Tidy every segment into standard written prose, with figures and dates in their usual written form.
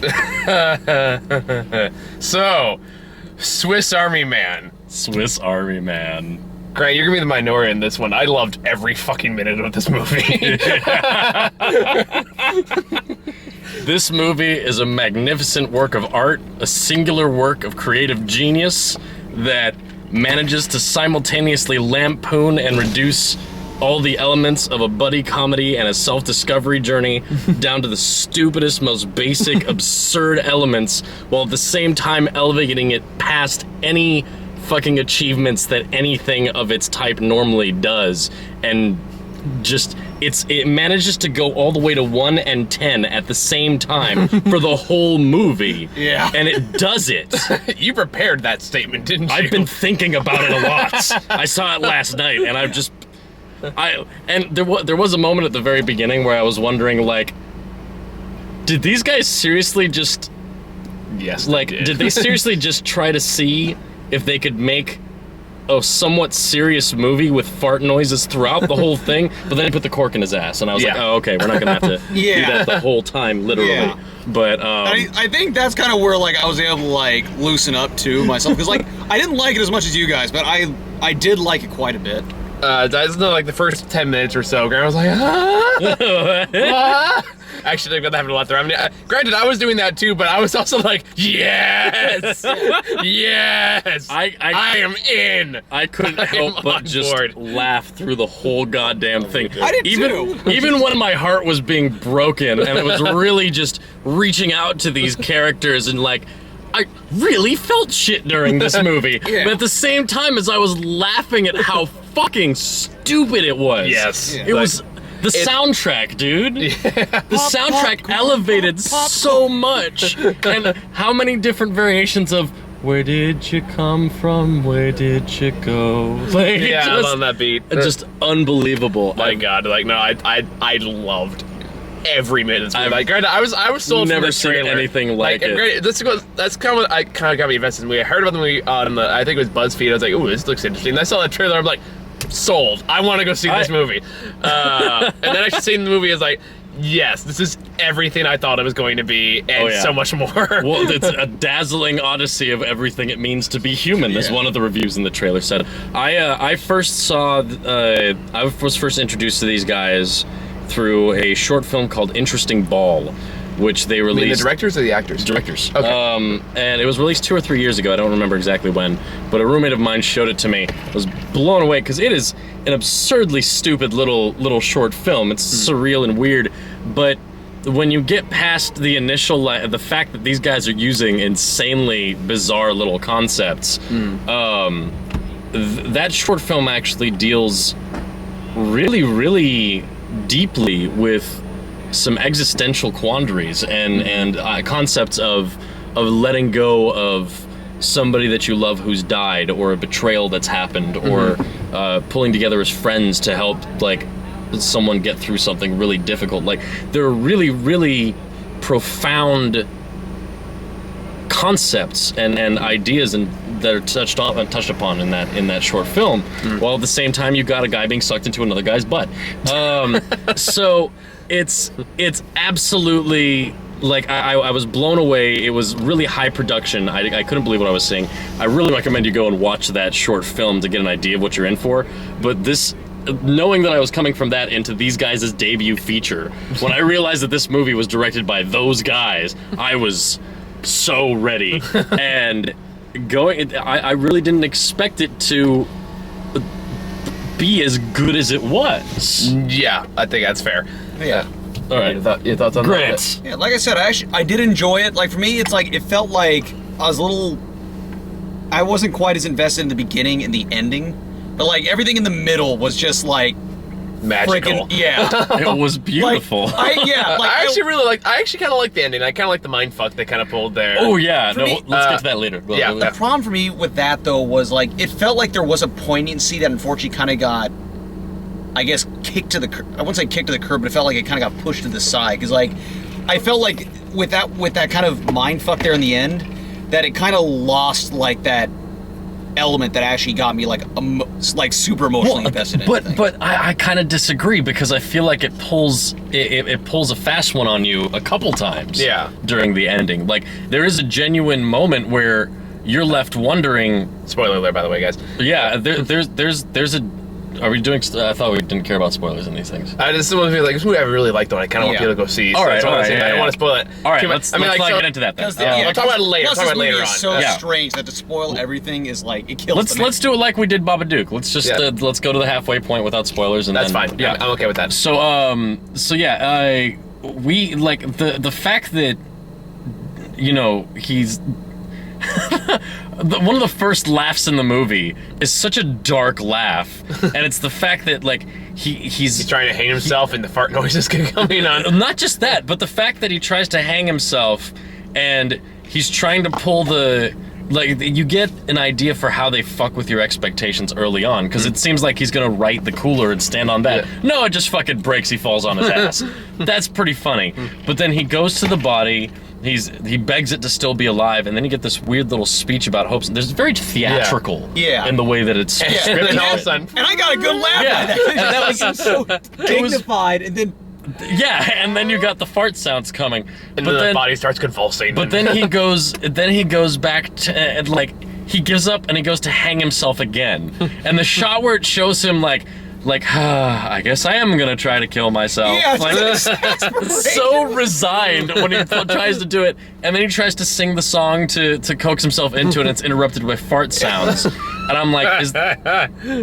right. So, Swiss Army Man. Swiss Army Man. Grant, you're gonna be the minority in this one. I loved every fucking minute of this movie. This movie is a magnificent work of art, a singular work of creative genius that manages to simultaneously lampoon and reduce all the elements of a buddy comedy and a self-discovery journey down to the stupidest, most basic, absurd elements, while at the same time elevating it past any fucking achievements that anything of its type normally does. And just, it manages to go all the way to 1 and 10 at the same time for the whole movie. Yeah. And it does it. You prepared that statement, didn't you? I've been thinking about it a lot. I saw it last night, and I've just... there was a moment at the very beginning where I was wondering, like, did these guys seriously just... Yes, like, did they seriously just try to see if they could make a somewhat serious movie with fart noises throughout the whole thing? But then he put the cork in his ass, and I was like, oh, okay, we're not gonna have to do that the whole time, literally. Yeah. But I think that's kind of where like I was able to like loosen up to myself, because like I didn't like it as much as you guys, but I did like it quite a bit. That's like the first 10 minutes or so. Grant was like, ah. Actually, that happened a lot there. I mean, granted, I was doing that too, but I was also like, yes, yes, I am in. I couldn't help but just laugh through the whole goddamn thing. I did too. Even when my heart was being broken, and it was really just reaching out to these characters, and like, I really felt shit during this movie. Yeah. But at the same time as I was laughing at how fucking stupid it was. Yes. It was the soundtrack, dude. The soundtrack elevated so much. And how many different variations of where did you come from? Where did you go? Like, Yeah, just, on that beat. just unbelievable. My God, like no, I loved every minute of this movie. Like, granted, I was sold never from the seen trailer. anything like it. Granted, that's kind of what I kind of got me invested in the movie. I heard about the movie on the, I think it was BuzzFeed. I was like, ooh, this looks interesting. And I saw that trailer. I'm like, sold. I want to go see this movie. And then actually seeing the movie is like, yes, this is everything I thought it was going to be, and so much more. Well, it's a dazzling odyssey of everything it means to be human, as one of the reviews in the trailer said. I first saw, I was first introduced to these guys through a short film called Interesting Ball, which they released. You mean the directors or the actors? Directors. Okay. And it was released 2 or 3 years ago. I don't remember exactly when, but a roommate of mine showed it to me. I was blown away because it is an absurdly stupid little short film. It's surreal and weird, but when you get past the initial, the fact that these guys are using insanely bizarre little concepts, that short film actually deals really, really deeply with some existential quandaries and concepts of letting go of somebody that you love who's died, or a betrayal that's happened, or pulling together as friends to help like someone get through something really difficult. Like, there are really, really profound concepts and ideas that are touched upon in that short film, while at the same time you've got a guy being sucked into another guy's butt. So it's absolutely, like, I was blown away. It was really high production. I couldn't believe what I was seeing. I really recommend you go and watch that short film to get an idea of what you're in for. But this, knowing that I was coming from that into these guys' debut feature, when I realized that this movie was directed by those guys, I was so ready. And I really didn't expect it to be as good as it was. Yeah, I think that's fair. Yeah. All right. Your thoughts on Grant. that? Yeah, like I said, I did enjoy it. Like, for me, it's like, it felt like I wasn't quite as invested in the beginning and the ending, but like everything in the middle was just like Magical. It was beautiful. I actually kind of like the ending. I kind of like the mind fuck they kind of pulled there. Oh yeah, For me, let's get to that later. yeah. The problem for me with that, though, was like, it felt like there was a poignancy that unfortunately kind of got, I guess, kicked to the curb. I wouldn't say kicked to the curb, but it felt like it kind of got pushed to the side. Because, like, I felt like with that kind of mind fuck there in the end, that it kind of lost, like, that element that actually got me like super emotionally invested in it. But I kind of disagree, because I feel like it pulls a fast one on you a couple times. Yeah. During the ending, like there is a genuine moment where you're left wondering. Spoiler alert, by the way, guys. Yeah, there's a. Are we doing? I thought we didn't care about spoilers in these things. This is one of the like this movie I really liked though. I kind of want people to go see. All right, I don't want to spoil it. All right, let's not get into that then. I'll talk about it later. Plus, Talk about this it movie later is on. so Yeah. strange that to spoil everything is like it kills. Let's do it like we did Babadook. Let's just let's go to the halfway point without spoilers, and That's then, fine. Yeah, I'm okay with that. So yeah, we like the fact that he's one of the first laughs in the movie is such a dark laugh, and it's the fact that like he's trying to hang himself and the fart noises coming on. Not just that, but the fact that he tries to hang himself and he's trying to pull the. Like, you get an idea for how they fuck with your expectations early on, because it seems like he's gonna right the cooler and stand on that. Yeah. No, it just fucking breaks, he falls on his ass. That's pretty funny. But then he goes to the body, he begs it to still be alive, and then you get this weird little speech about hopes. There's very theatrical in the way that it's scripted. And all of a sudden, and I got a good laugh at that. And that was so dignified, and then. Yeah, and then you got the fart sounds coming, and then the body starts convulsing. But then he goes back to like he gives up and he goes to hang himself again. And the shot where it shows him like I guess I am gonna try to kill myself. Yeah, like, so resigned when he tries to do it, and then he tries to sing the song to coax himself into it, and it's interrupted by fart sounds. And I'm like,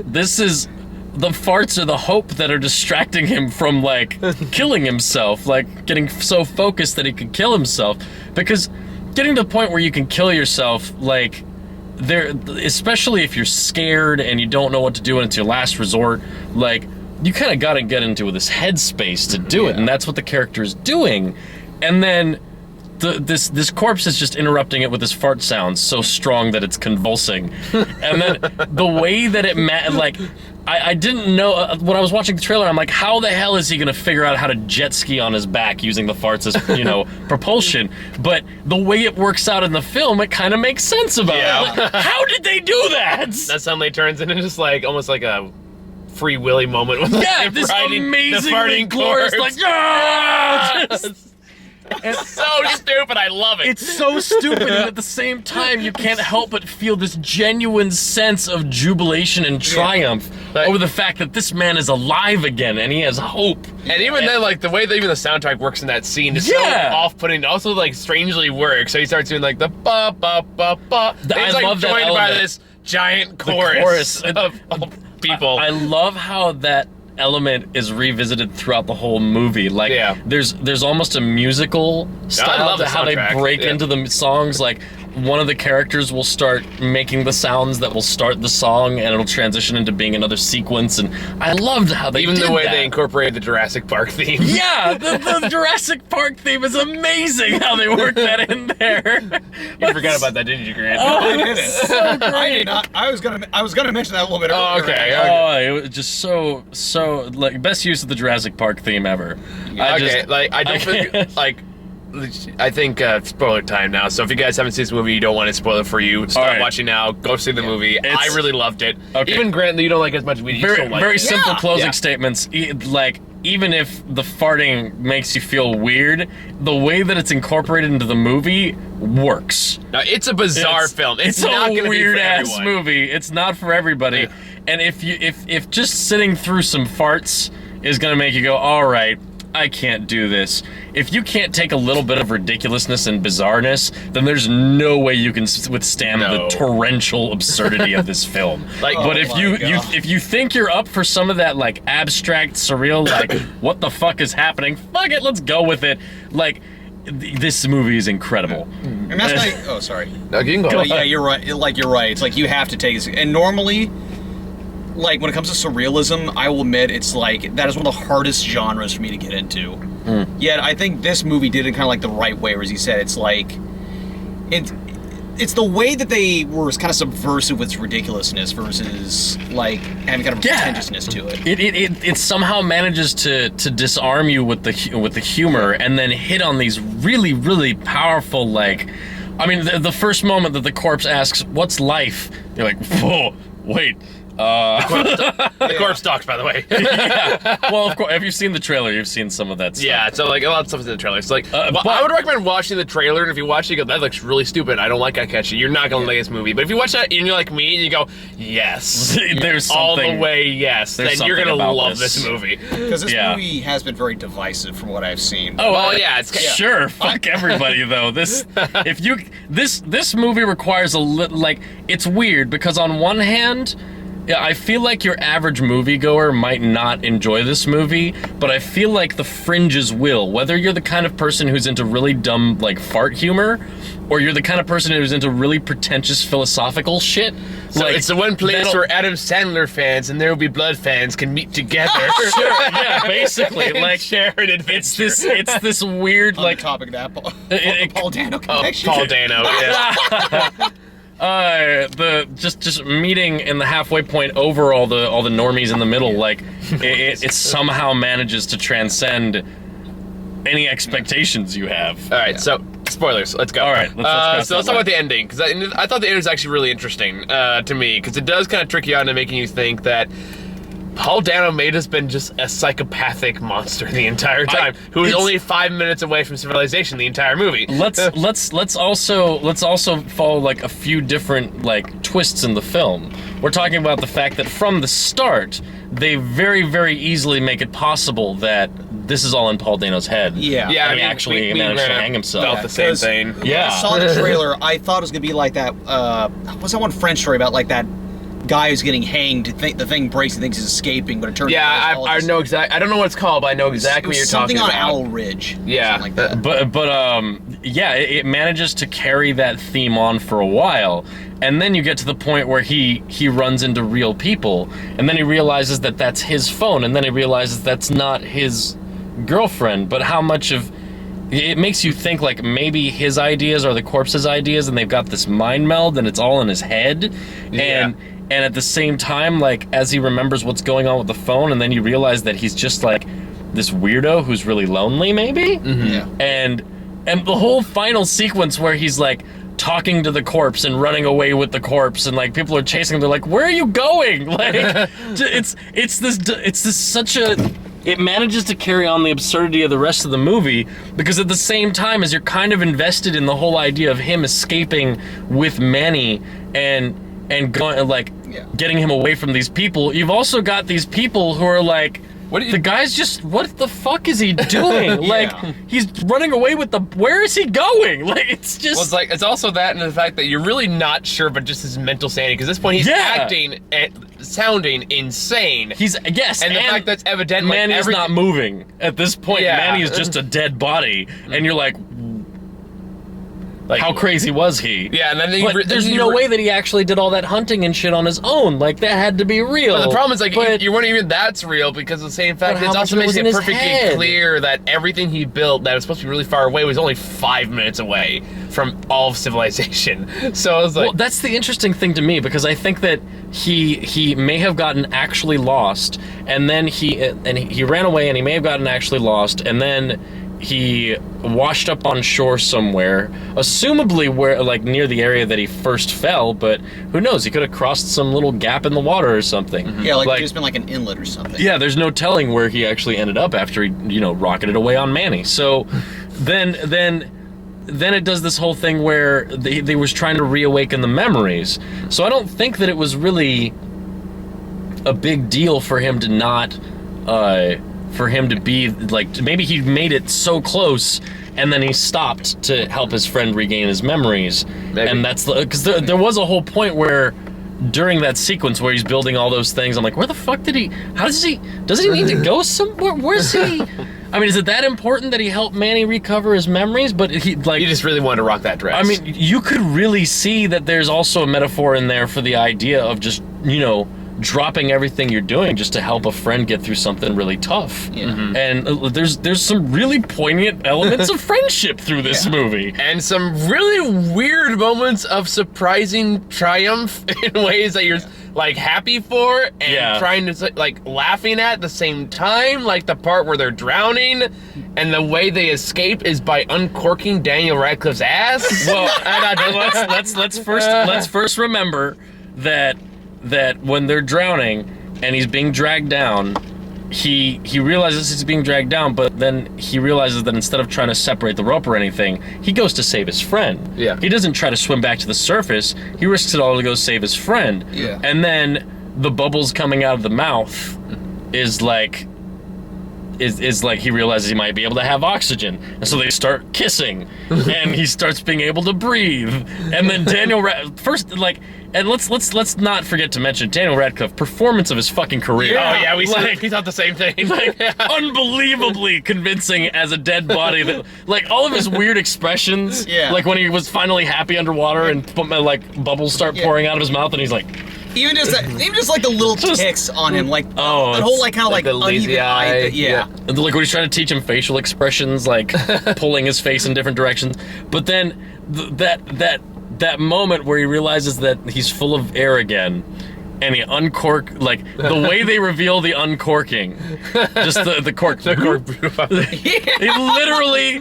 this is. The farts are the hope that are distracting him from, like, killing himself, like, getting so focused that he could kill himself. Because getting to the point where you can kill yourself, like, especially if you're scared and you don't know what to do and it's your last resort, like, you kind of got to get into this headspace to do it, and that's what the character is doing. And then this corpse is just interrupting it with this fart sounds so strong that it's convulsing. And then the way that it I didn't know when I was watching the trailer. I'm like, how the hell is he gonna figure out how to jet ski on his back using the farts as propulsion? But the way it works out in the film, it kind of makes sense about it. Like, how did they do that? That suddenly turns into just like almost like a Free Willy moment with this amazingly glorious like It's so stupid, I love it. It's so stupid, and at the same time, you can't help but feel this genuine sense of jubilation and triumph over the fact that this man is alive again, and he has hope. And even then, like, the way that even the soundtrack works in that scene is so off-putting, also, like, strangely works. So he starts doing, like, the ba-ba-ba-ba. It's, like, love joined that by this giant chorus of people. I love how that element is revisited throughout the whole movie. Like, there's almost a musical style to how they break into the songs. Like, one of the characters will start making the sounds that will start the song, and it'll transition into being another sequence. And I loved how they even did the way that. They incorporated the Jurassic Park theme. Yeah, the Jurassic Park theme is amazing. How they worked that in there. You forgot about that, didn't you, Grant? Oh, I did it. So great. I did not. I was gonna mention that a little bit earlier. Oh, okay. Oh, it was just so like best use of the Jurassic Park theme ever. I think spoiler time now. So if you guys haven't seen this movie, you don't want to spoil it for you. Stop watching now. Go see the movie. I really loved it. Okay. Even Grant, that you don't like as much as we do, you still like it. Very simple closing statements. Like, even if the farting makes you feel weird, the way that it's incorporated into the movie works. Now, it's a bizarre film. It's not going to be for weird ass everyone. movie. It's not for everybody. Yeah. And if just sitting through some farts is going to make you go, all right, I can't do this. If you can't take a little bit of ridiculousness and bizarreness, then there's no way you can withstand the torrential absurdity of this film. But if you think you're up for some of that, like, abstract, surreal, like, what the fuck is happening? Fuck it, let's go with it. Like, this movie is incredible. And that's like, oh, sorry. No, you can go. But yeah, you're right. You're right. It's like you have to take it. And normally, like, when it comes to surrealism, I will admit it's like that is one of the hardest genres for me to get into. Yet I think this movie did it kind of like the right way, where as you said, it's like it's the way that they were kind of subversive with its ridiculousness versus like having kind of pretentiousness to it. It somehow manages to disarm you with the humor, and then hit on these really, really powerful, like, I mean, the first moment that the corpse asks, "What's life?" You're like, "Whoa, wait." The corpse talks, by the way. Yeah. Well, of course, have you seen the trailer? You've seen some of that stuff. Yeah, so like a lot of stuff is in the trailer. It's like, but I would recommend watching the trailer, and if you watch it, you go, that looks really stupid. I don't like Akechi. You're not gonna like this movie. But if you watch that and you're like me, and you go, yes, there's all something, the way, yes, then you're gonna love this movie. Because this movie has been very divisive from what I've seen. Oh, well, yeah, it's sure. Fuck everybody though. This movie requires it's weird because on one hand, yeah, I feel like your average moviegoer might not enjoy this movie, but I feel like the fringes will. Whether you're the kind of person who's into really dumb, like, fart humor, or you're the kind of person who's into really pretentious philosophical shit. So like, it's the one place where Adam Sandler fans and There Will Be Blood fans can meet together. Sure, yeah, basically. And like, share an adventure. It's this weird, On like... the topic of that, Paul Dano connection. Paul Dano, yeah. Just meeting in the halfway point over all the normies in the middle, like it somehow manages to transcend any expectations you have. All right, so spoilers. Let's go. All right, let's so let's talk about the ending, because I thought the ending was actually really interesting to me, because it does kind of trick you out into making you think that Paul Dano may have been just a psychopathic monster the entire time, who was only 5 minutes away from civilization the entire movie. Let's also follow like a few different like twists in the film. We're talking about the fact that from the start, they very, very easily make it possible that this is all in Paul Dano's head. Yeah. Yeah, and he actually managed to hang himself. Felt the same thing. Yeah. I saw the trailer. I thought it was gonna be like that. What's that one French story about? Like that guy who's getting hanged. The thing breaks. He thinks he's escaping, but it turns out. I know exactly. I don't know what it's called, but I know exactly what you're talking about. Something on Owl Ridge. Yeah, something like that. But yeah, it manages to carry that theme on for a while, and then you get to the point where he runs into real people, and then he realizes that that's his phone, and then he realizes that's not his girlfriend. But how much of it makes you think like maybe his ideas are the corpse's ideas, and they've got this mind meld, and it's all in his head, And at the same time, like, as he remembers what's going on with the phone, and then you realize that he's just, like, this weirdo who's really lonely, maybe? Mm-hmm. Yeah. And the whole final sequence where he's, like, talking to the corpse and running away with the corpse, and, like, people are chasing him, they're like, where are you going? Like, it's this such a... It manages to carry on the absurdity of the rest of the movie, because at the same time as you're kind of invested in the whole idea of him escaping with Manny and going, like, getting him away from these people, you've also got these people who are like, the guy's just, what the fuck is he doing? Like, he's running away with where is he going? Like, it's just... Well, it's like, it's also that and the fact that you're really not sure, but just his mental sanity, because at this point he's acting and sounding insane. Yes, and the fact that's evident, like, Manny's not moving at this point. Yeah. Manny is just a dead body, and you're like, how crazy was he? Yeah, and then there's no way that he actually did all that hunting and shit on his own. Like, that had to be real. But the problem is, like, you wouldn't even that's real, because of the same fact, it's also making it perfectly clear that everything he built that was supposed to be really far away was only 5 minutes away from all of civilization. So I was like... Well, that's the interesting thing to me, because I think that he may have gotten actually lost, and then he ran away, and he may have gotten actually lost, and then he washed up on shore somewhere, assumably where, like, near the area that he first fell, but who knows, he could have crossed some little gap in the water or something. Mm-hmm. Yeah, like there's been like an inlet or something. Yeah, there's no telling where he actually ended up after he, rocketed away on Manny. So then it does this whole thing where they was trying to reawaken the memories. So I don't think that it was really a big deal for him to not for him to be, like, maybe he made it so close and then he stopped to help his friend regain his memories. Maybe. And that's because there was a whole point where during that sequence where he's building all those things, I'm like, where the fuck does he need to go somewhere? Where's he? I mean, is it that important that he helped Manny recover his memories? But he just really wanted to rock that dress. I mean, you could really see that there's also a metaphor in there for the idea of just, dropping everything you're doing just to help a friend get through something really tough. Yeah. Mm-hmm. And there's some really poignant elements of friendship through this movie. And some really weird moments of surprising triumph in ways that you're like happy for and trying to, like, laughing at the same time, like the part where they're drowning and the way they escape is by uncorking Daniel Radcliffe's ass. Well, let's first remember that when they're drowning and he's being dragged down, he realizes he's being dragged down, but then he realizes that instead of trying to separate the rope or anything, he goes to save his friend. Yeah. He doesn't try to swim back to the surface. He risks it all to go save his friend. Yeah. And then the bubbles coming out of the mouth is like he realizes he might be able to have oxygen, and so they start kissing, and he starts being able to breathe, and then and let's not forget to mention Daniel Radcliffe, performance of his fucking career. Oh yeah, we thought the same thing. Unbelievably convincing as a dead body. That like all of his weird expressions, like when he was finally happy underwater and like bubbles start pouring out of his mouth, and he's like. Even just like the little ticks on him, like that whole like kind of like the lazy uneven eye. yeah. And like when he's trying to teach him facial expressions, like pulling his face in different directions. But then that moment where he realizes that he's full of air again, and he like the way they reveal the uncorking, just the cork. The cork. He literally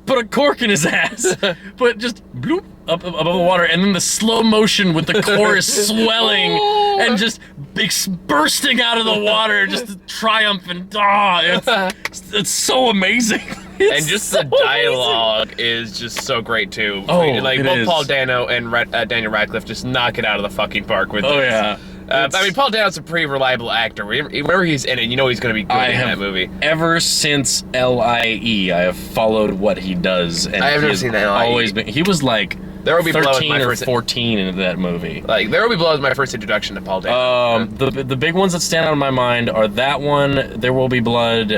put a cork in his ass, but just bloop up above the water, and then the slow motion with the chorus swelling and just bursting out of the water, just triumphant. It's so amazing. And just the dialogue is just so great too. Oh, like it both is. Paul Dano and Daniel Radcliffe just knock it out of the fucking park with Oh this. yeah. I mean, Paul Dano's a pretty reliable actor. Whenever he's in it, you know he's going to be good in that movie. Ever since LIE, I have followed what he does, and I have never he's seen LIE. always been. He was like There Will Be Blood was 13 my or first 14 in that movie. Like There Will Be Blood was my first introduction to Paul Dano. The big ones that stand out in my mind are that one, There Will Be Blood,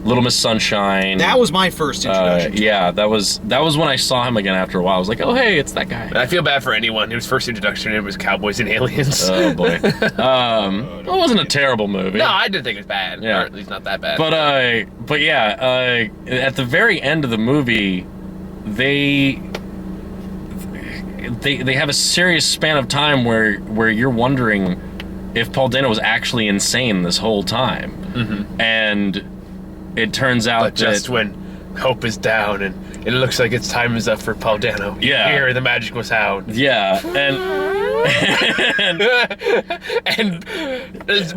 Little Miss Sunshine. That was my first introduction. Yeah, that was when I saw him again after a while. I was like, oh hey, it's that guy. And I feel bad for anyone whose first introduction to him was Cowboys and Aliens. Oh boy. It wasn't a terrible movie. No, I didn't think it was bad. Yeah. Or at least not that bad. But yeah, at the very end of the movie, they have a serious span of time where you're wondering if Paul Dano was actually insane this whole time. Mm-hmm. And it turns out but just that when hope is down and it looks like its time is up for Paul Dano, Yeah. hear the magical sound. yeah, And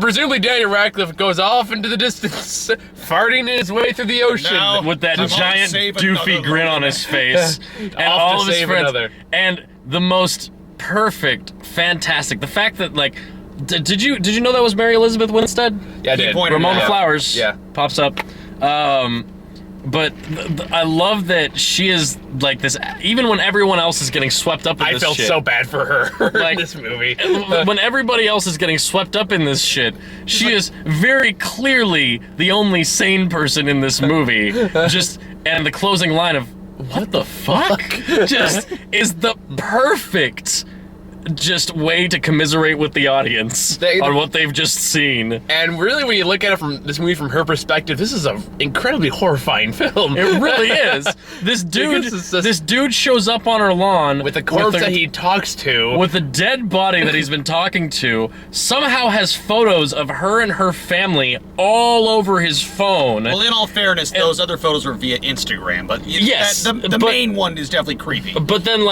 presumably Daniel Radcliffe goes off into the distance, farting in his way through the ocean. No. with that I'm off to giant save doofy another grin one. on his face, and Off all to of his save friends, another. and the most perfect, fantastic. The fact that like, did you know that was Mary Elizabeth Winstead? Yeah, I He did. pointed Ramona Yeah. Flowers Yeah. pops up. But I love that she is like this, even when everyone else is getting swept up in I this felt shit. so bad for her Like- in this movie. When everybody else is getting swept up in this shit, she is very clearly the only sane person in this movie. And the closing line of, what the fuck? Just is the perfect just way to commiserate with the audience on what they've just seen. And really, when you look at it from this movie from her perspective, this is an incredibly horrifying film. It really is. This dude, Because it's just- this dude shows up on her lawn with the corpse that he talks to. with a dead body that he's been talking to. Somehow has photos of her and her family all over his phone. Well, in all fairness, those other photos were via Instagram, but Yes, the but- main one is definitely creepy. But then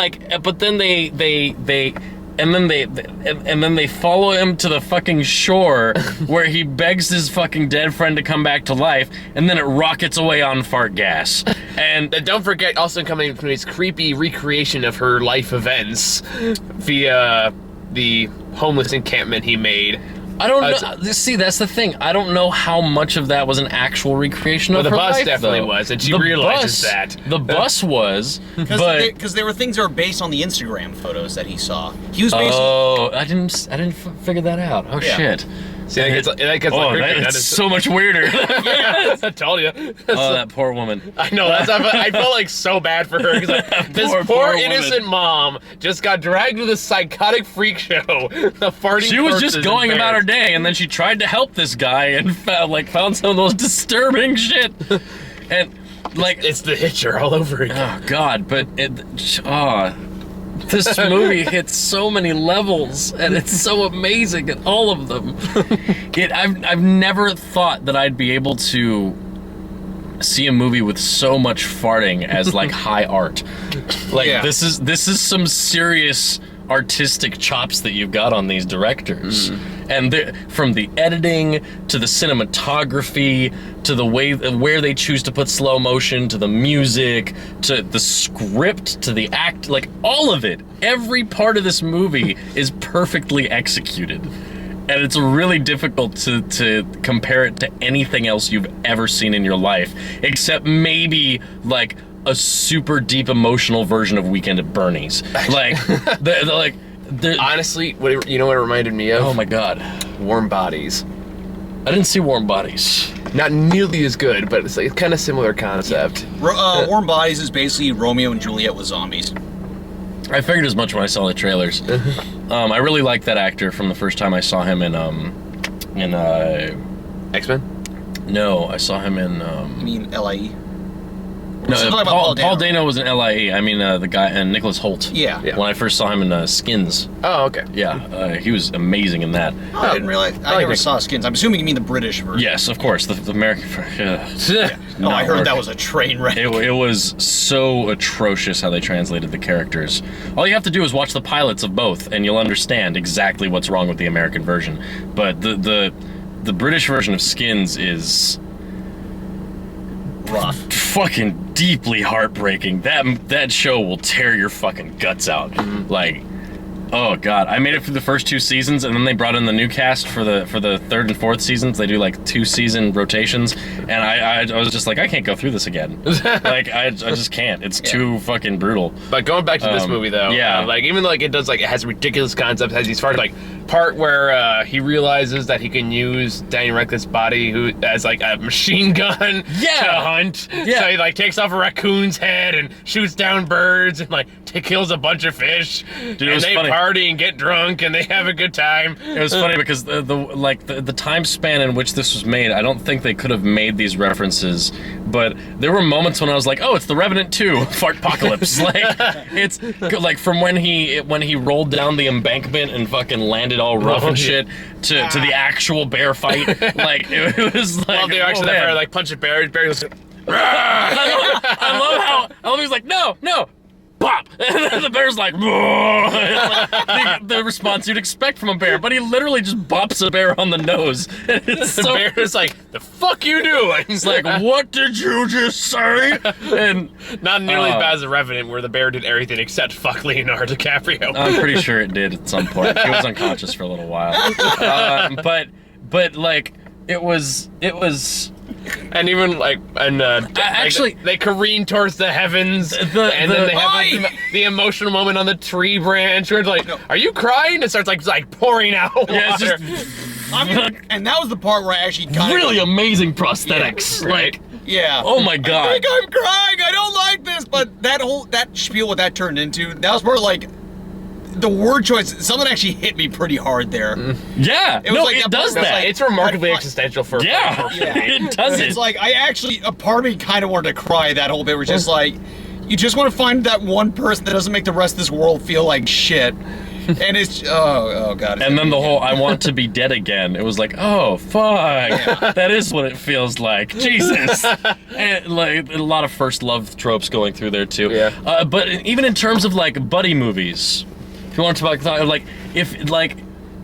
they follow him to the fucking shore where he begs his fucking dead friend to come back to life, and then it rockets away on fart gas. And Don't forget, also coming from his creepy recreation of her life events via the homeless encampment he made. I don't know. See, that's the thing. I don't know how much of that was an actual recreation of the her bus life, definitely though. was, and she The realizes bus- that. The bus was, but Because there were things that were based on the Instagram photos that he saw. He was based. I didn't figure that out. Oh Yeah. shit. See, that gets Oh, like creepy. that's so much weirder. Yeah, I told you. Oh, that poor woman. I know. I felt like so bad for her. 'Cause, like, this Poor poor woman. innocent mom just got dragged to this psychotic freak show. The farting. She was just corpses going and about her bears. day, and then she tried to help this guy and found some of those disturbing shit. And like, It's the Hitcher all over again. oh god, but this movie hits so many levels, and it's so amazing at all of them. I've never thought that I'd be able to see a movie with so much farting as like high art. Like this is some serious artistic chops that you've got on these directors. And from the editing to the cinematography to the way where they choose to put slow motion to the music to the script to the act, like all of it, every part of this movie is perfectly executed. And it's really difficult to compare it to anything else you've ever seen in your life, except maybe like a super deep emotional version of Weekend at Bernie's. Like, honestly, you know what it reminded me of? Oh my God, Warm Bodies. I didn't see Warm Bodies. Not nearly as good, but it's like kind of similar concept. Warm Bodies is basically Romeo and Juliet with zombies. I figured as much when I saw the trailers. I really liked that actor from the first time I saw him in X-Men? No, I saw him in You mean LIE? no, Something about Paul Paul Dano was in LIE. I mean the guy, and Nicholas Holt. Yeah. Yeah. When I first saw him in Skins. Oh, okay. Yeah, he was amazing in that. Oh, I didn't realize. I never saw Skins. I'm assuming you mean the British version. Yes, of course, the American. Oh, I heard that was a train wreck. It was so atrocious how they translated the characters. All you have to do is watch the pilots of both, and you'll understand exactly what's wrong with the American version. But the British version of Skins is rough. fucking deeply heartbreaking. That show will tear your fucking guts out. Like, oh God, I made it through the first 2 seasons, and then they brought in the new cast for the 3rd and 4th seasons. They do like 2-season rotations, and I was just like, I can't go through this again. Like I just can't. It's too fucking brutal. But going back to this movie though, like even though like it does like it has ridiculous concepts, has these part where he realizes that he can use Danny Radcliffe's body as like a machine gun to hunt. Yeah. So he like takes off a raccoon's head and shoots down birds and like kills a bunch of fish. Dude, and they party and get drunk and they have a good time. It was funny because the time span in which this was made, I don't think they could have made these references, but there were moments when I was like, oh, it's The Revenant 2, Fartpocalypse. Like, it's like from when he rolled down the embankment and fucking landed all rough and shit to the actual bear fight. Like, it was like, well, the action that bear like punch a bear goes, I love how he's like, no, pop! And then the bear's like, the response you'd expect from a bear, but he literally just bops a bear on the nose. The bear's like, the fuck you doing? He's like, what did you just say? And not nearly as bad as The Revenant, where the bear did everything except fuck Leonardo DiCaprio. I'm pretty sure it did at some point. He was unconscious for a little while. But like, it was. And even actually, they careen towards the heavens, and then they have like, the emotional moment on the tree branch where it's like, "Are you crying?" It starts like pouring out water. Yeah, it's just, and that was the part where I actually got really amazing prosthetics. Yeah, like, yeah. Oh my God. I think I'm crying. I don't like this. But that spiel, what that turned into, that was more like the word choice. Something actually hit me pretty hard there. Yeah, It was like it does that. It's remarkably existential for it does. It's like a part of me kind of wanted to cry that whole bit. Where it's just like, you just want to find that one person that doesn't make the rest of this world feel like shit. And it's oh God. And then the whole "I want to be dead again." It was like, oh fuck, that is what it feels like. Jesus, and like a lot of first love tropes going through there too. Yeah. But even in terms of like buddy movies, if you want to talk like if like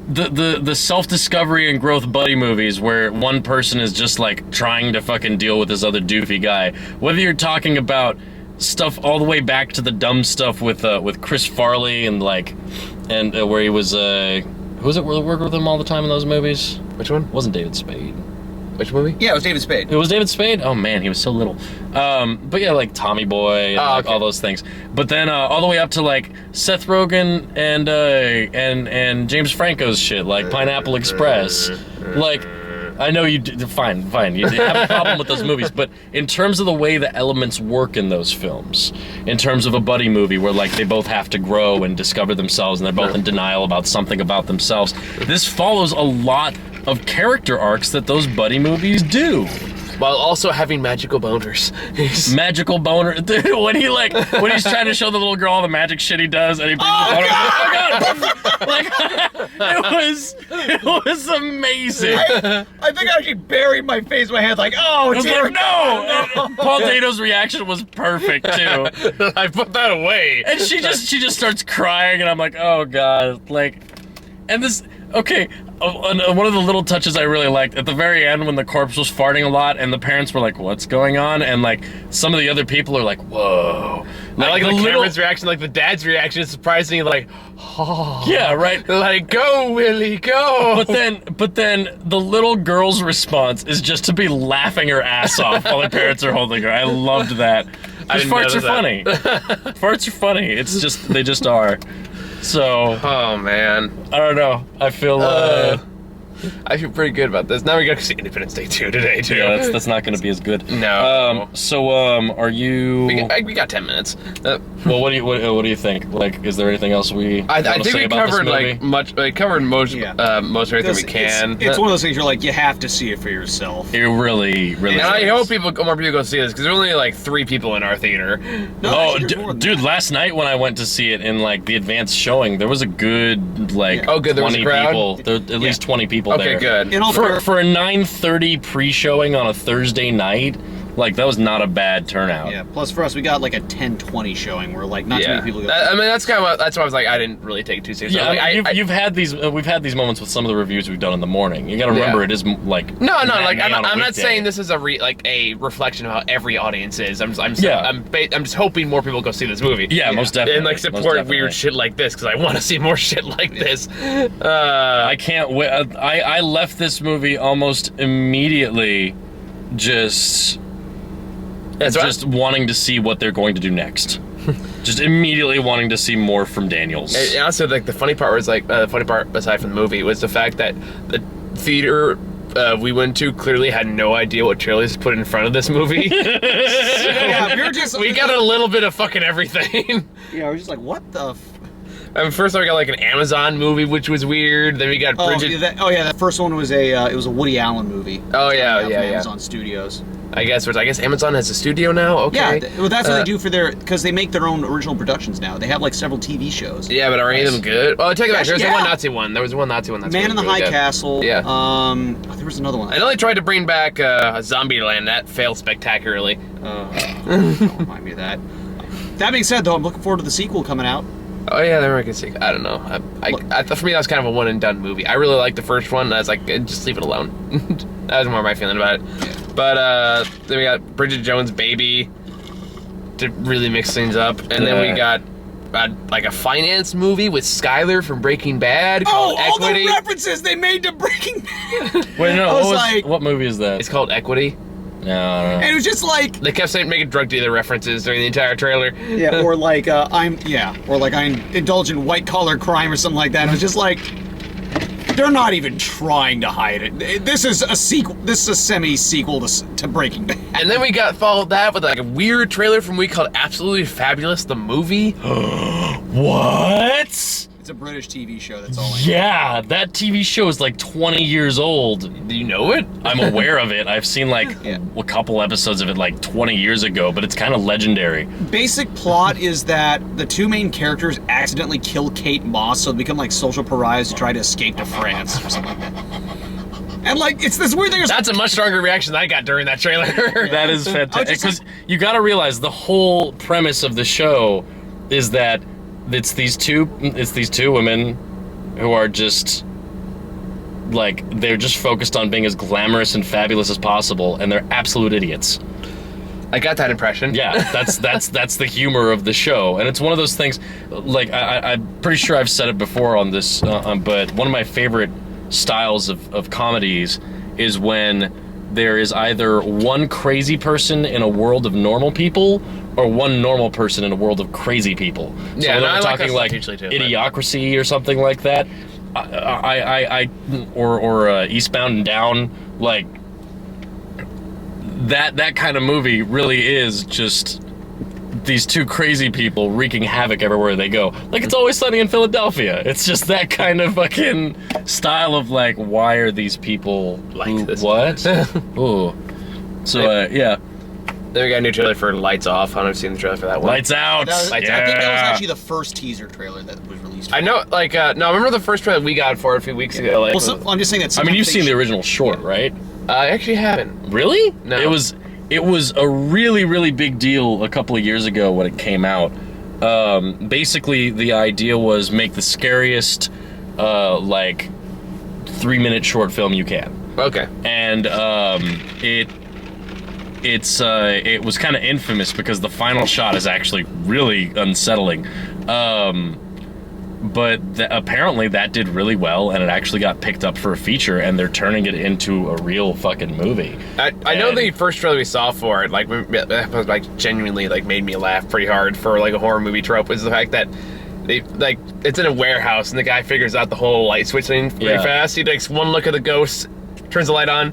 the self-discovery and growth buddy movies where one person is just like trying to fucking deal with this other doofy guy, whether you're talking about stuff all the way back to the dumb stuff with Chris Farley and where he was who was it worked with him all the time in those movies? Which one? It wasn't David Spade. Which movie? Yeah, it was David Spade. It was David Spade? Oh man, he was so little. But yeah, like Tommy Boy and all those things. But then all the way up to like Seth Rogen and James Franco's shit, like Pineapple Express. Like, I know you do, fine. You have a problem with those movies, but in terms of the way the elements work in those films, in terms of a buddy movie where like they both have to grow and discover themselves and they're both in denial about something about themselves, this follows a lot of character arcs that those buddy movies do. while also having magical boners. Magical boner. Dude, when he's trying to show the little girl all the magic shit he does, and he brings the boner. Oh god! Like, it was amazing. I think I actually buried my face in my head like, oh, I was dear like, no! And Paul Dano's reaction was perfect too. I put that away. And she just starts crying, and I'm like, oh god, like, and this, okay, one of the little touches I really liked at the very end when the corpse was farting a lot, and the parents were like, what's going on? And like some of the other people are like, whoa. I like the camera's reaction, like the dad's reaction is surprisingly like, oh. Yeah, right. Like, go, Willie, go. But then the little girl's response is just to be laughing her ass off while her parents are holding her. I loved that. Farts are funny. Farts are funny. It's just, they just are. So. Oh man. I don't know. I feel. I feel pretty good about this. Now we gotta see Independence Day 2 today too. Yeah, that's not gonna be as good. No. Are you? We got 10 minutes. Well, what do you think? Like, is there anything else I think we covered like most everything we can. It's one of those things you're like, you have to see it for yourself. It really. And I hope more people go see this because there's only like 3 people in our theater. No, dude, last night when I went to see it in like the advanced showing, there was a good like 20 people. There at least 20 people there. Okay, good. For a 9:30 pre-showing on a Thursday night, like that was not a bad turnout. Yeah. Plus for us, we got like a 10:20 showing where like not too many people go. I mean, that's why I was like, I didn't really take it too seriously. Yeah, you've had these. We've had these moments with some of the reviews we've done in the morning. You got to remember, it is like no. Like I'm not saying this is a reflection of how every audience is. I'm just hoping more people go see this movie. Yeah, most definitely. And like support weird shit like this because I want to see more shit like this. I can't wait. I left this movie almost immediately, just wanting to see what they're going to do next. Just immediately wanting to see more from Daniels. And also, like the funny part was the funny part aside from the movie was the fact that the theater we went to clearly had no idea what trailers to put in front of this movie. We got a little bit of fucking everything. Yeah, I was just like, what the? First we got like an Amazon movie, which was weird. Then we got Bridget. That first one was it was a Woody Allen movie. Oh yeah. Amazon Studios. I guess Amazon has a studio now. Okay. Yeah, well that's what they do for because they make their own original productions now. They have like several TV shows. Yeah, but are any of them good? Oh, take it back. There was one Nazi one. There was one Nazi one. That's Man in the High Castle. Yeah. There was another one. I know they tried to bring back Zombieland. That failed spectacularly. Don't remind me of that. That being said, though, I'm looking forward to the sequel coming out. Oh yeah, they're making a sequel. I don't know. I thought for me that was kind of a one and done movie. I really liked the first one. And I was like, just leave it alone. That was more my feeling about it. Yeah. But then we got Bridget Jones' Baby to really mix things up, and then we got like a finance movie with Skyler from Breaking Bad called Equity. All the references they made to Breaking Bad. Wait, no. What movie is that? It's called Equity. No. And it was just like they kept making drug dealer references during the entire trailer. Yeah, or like I'm indulge in white collar crime or something like that. It was just like they're not even trying to hide it. This is a sequel. This is a semi-sequel to Breaking Bad. And then we followed that with like a weird trailer from a week called Absolutely Fabulous, the movie. What? It's a British TV show, that's all I know. Yeah, that TV show is like 20 years old. Do you know it? I'm aware of it. I've seen like a couple episodes of it like 20 years ago, but it's kind of legendary. Basic plot is that the two main characters accidentally kill Kate Moss, so they become like social pariahs to try to escape to France or something like that. And like, it's this weird thing. That's a much stronger reaction than I got during that trailer. That is fantastic. Because you got to realize the whole premise of the show is that it's these two women who are just like, they're just focused on being as glamorous and fabulous as possible, and they're absolute idiots. I got that impression. Yeah, that's the humor of the show, and it's one of those things. Like I'm pretty sure I've said it before on this, but one of my favorite styles of comedies is when there is either one crazy person in a world of normal people or one normal person in a world of crazy people. So yeah, we're talking like Idiocracy or something like that. Or Eastbound and Down, like that kind of movie really is just these two crazy people wreaking havoc everywhere they go. Like It's Always Sunny in Philadelphia. It's just that kind of fucking style of like, why are these people like this? What? Ooh. So yeah, Then we got a new trailer for Lights Off. I don't know if you've seen the trailer for that one. Lights Out. I think yeah. that was actually the first teaser trailer that was released. I know, like, no, I remember the first trailer we got for it a few weeks ago. Like, Well, so, I'm just saying that. I mean, you've sometimes seen they the original short, right? I actually haven't. Really? No. It was a really, really big deal a couple of years ago when it came out. Basically, the idea was make the scariest, like, 3-minute short film you can. Okay. And it was kind of infamous because the final shot is actually really unsettling. But apparently that did really well, and it actually got picked up for a feature, and they're turning it into a real fucking movie. I know the first trailer we saw for it, like, genuinely, like, made me laugh pretty hard for, like, a horror movie trope, was the fact that they, like, it's in a warehouse, and the guy figures out the whole light switch thing pretty fast. He takes one look at the ghost, turns the light on,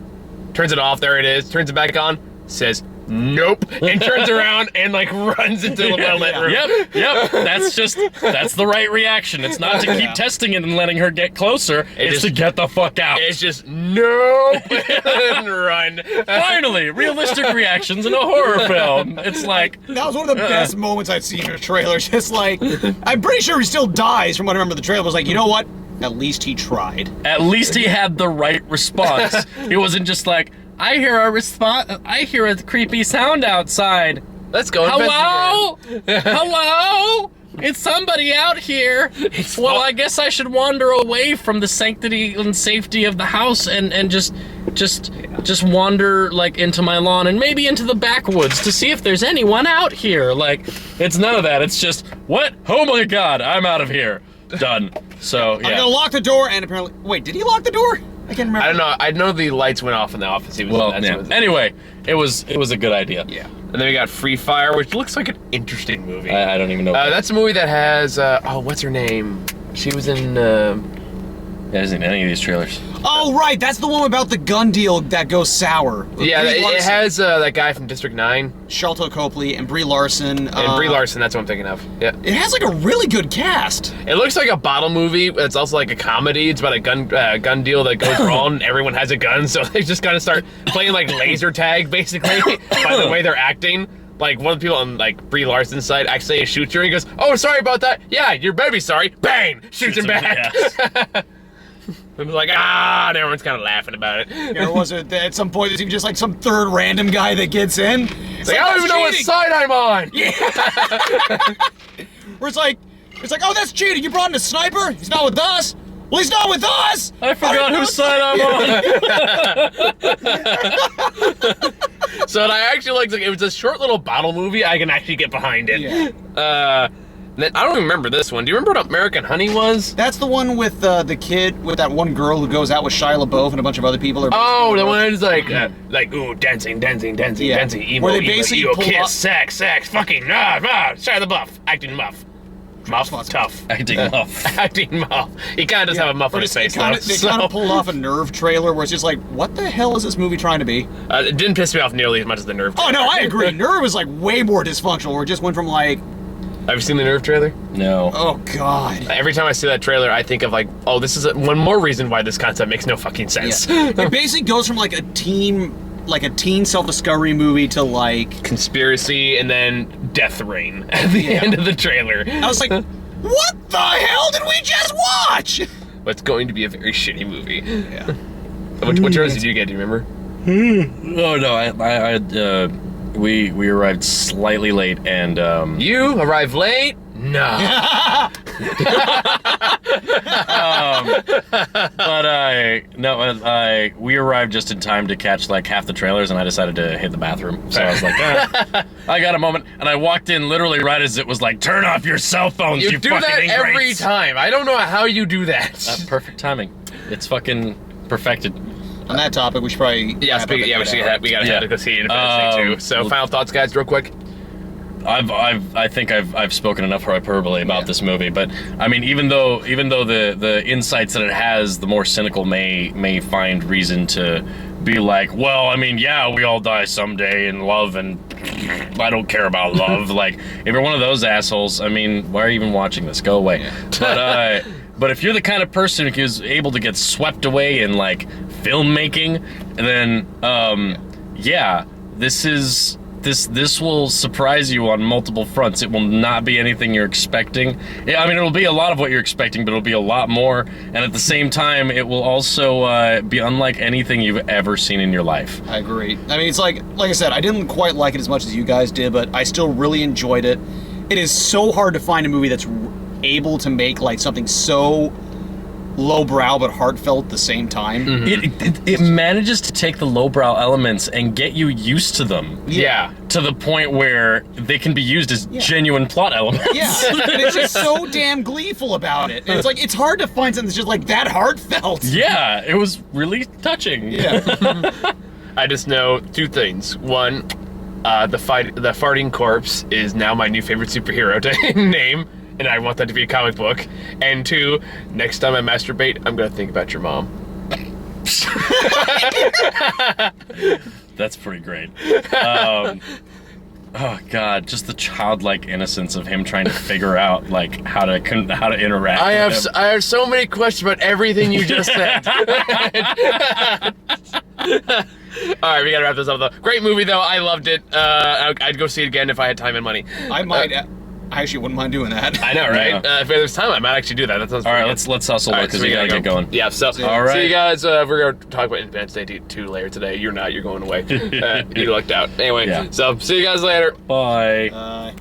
turns it off, there it is, turns it back on, says, nope, and turns around and, like, runs into the well-lit room. Yep. That's the right reaction. It's not to keep testing it and letting her get closer. It's to get the fuck out. It's just, nope, and run. Finally, realistic reactions in a horror film. It's like... That was one of the best moments I've seen in a trailer. Just like, I'm pretty sure he still dies from what I remember the trailer. I was like, you know what? At least he tried. At least he had the right response. He wasn't just like, I hear a creepy sound outside. Let's go. Hello? Hello? It's somebody out here. Well, I guess I should wander away from the sanctity and safety of the house and just wander, like, into my lawn and maybe into the backwoods to see if there's anyone out here. Like, it's none of that. It's just, what? Oh my God, I'm out of here. Done. So, yeah. I'm gonna lock the door, and apparently, wait, did he lock the door? I can't remember. I don't know. I know the lights went off in the office. Anyway, it was a good idea. Yeah. And then we got Free Fire, which looks like an interesting movie. I don't even know. That's a movie that has, what's her name? She was in, isn't any of these trailers. Oh, right, that's the one about the gun deal that goes sour. Yeah, it has that guy from District 9. Sharlto Copley and Brie Larson. And Brie Larson, that's what I'm thinking of. Yeah. It has, like, a really good cast. It looks like a bottle movie. It's also like a comedy. It's about a gun deal that goes wrong. Everyone has a gun, so they just kind of start playing, like, laser tag, basically, by the way they're acting. Like, one of the people on, like, Brie Larson's side accidentally shoots her, and he goes, oh, sorry about that. Yeah, your baby's sorry. Bang! Shoots him back. Yes. And like, and everyone's kind of laughing about it. There was at some point, there's even just like some third random guy that gets in. It's like, I don't even know what side I'm on. Yeah. Where it's like, oh, that's cheating. You brought in a sniper? He's not with us. Well, he's not with us. I forgot whose side I'm on. So I actually liked, like, it was a short little bottle movie. I can actually get behind it. Yeah. I don't even remember this one. Do you remember what American Honey was? That's the one with the kid, with that one girl who goes out with Shia LaBeouf and a bunch of other people. Oh, the one who's like, ooh, dancing, Yeah. emo, Where they basically emo, pull kiss, up- sex, fucking, Shia LaBeouf, acting muff. Muff, tough. Acting muff. Acting muff. He kind of does have a muff on his face, They kind of pulled off a Nerve trailer where it's just like, what the hell is this movie trying to be? It didn't piss me off nearly as much as the Nerve Oh, trailer. no, I agree. Nerve was like way more dysfunctional, where it just went from like, Have you seen the Nerve trailer? No. oh, God. Every time I see that trailer, I think of like, oh, this is one more reason why this concept makes no fucking sense. Yeah. It basically goes from like a teen self-discovery movie to like Conspiracy and then Death Rain at the end of the trailer. I was like, what the hell did we just watch? But it's going to be a very shitty movie. Yeah. What trailers did you get? Do you remember? Oh no, we arrived slightly late and You arrived late? No. we arrived just in time to catch like half the trailers, and I decided to hit the bathroom. So I was like, I got a moment, and I walked in literally right as it was like, turn off your cell phones. You do fucking that ingrates. every time. I don't know how you do that. Perfect timing. It's fucking perfected. On that topic, we should probably We gotta head to go see Independence Day too. So final thoughts, guys, real quick. I think I've spoken enough hyperbole about this movie, but I mean, even though the insights that it has, the more cynical may find reason to be like, well, I mean, yeah, we all die someday in love, and I don't care about love. Like, if you're one of those assholes, I mean, why are you even watching this? Go away. Yeah. But if you're the kind of person who's able to get swept away in like filmmaking, then yeah. This will surprise you on multiple fronts. It will not be anything you're expecting. I mean, it'll be a lot of what you're expecting, but it'll be a lot more. And at the same time, it will also be unlike anything you've ever seen in your life. I agree. I mean, it's like I said, I didn't quite like it as much as you guys did, but I still really enjoyed it. It is so hard to find a movie that's able to make like something so lowbrow but heartfelt at the same time. Mm-hmm. It manages to take the lowbrow elements and get you used to them. Yeah. To the point where they can be used as genuine plot elements. Yeah, and it's just so damn gleeful about it. And it's like, it's hard to find something that's just like that heartfelt. Yeah, it was really touching. Yeah. I just know 2 things. One, the farting corpse is now my new favorite superhero name. And I want that to be a comic book. And 2, next time I masturbate, I'm gonna think about your mom. That's pretty great. Oh God, just the childlike innocence of him trying to figure out like how to interact. I with him. have so many questions about everything you just said. All right, we gotta wrap this up though. Great movie though. I loved it. I'd go see it again if I had time and money. I actually wouldn't mind doing that. I know, right? Yeah. If there's time, I might actually do that. That sounds All right, pretty let's hustle because we gotta get going. Yeah. So, All right. see you guys. We're gonna talk about Independence Day 2 later today. You're not. You're going away. You lucked out. Anyway. Yeah. So, see you guys later. Bye. Bye.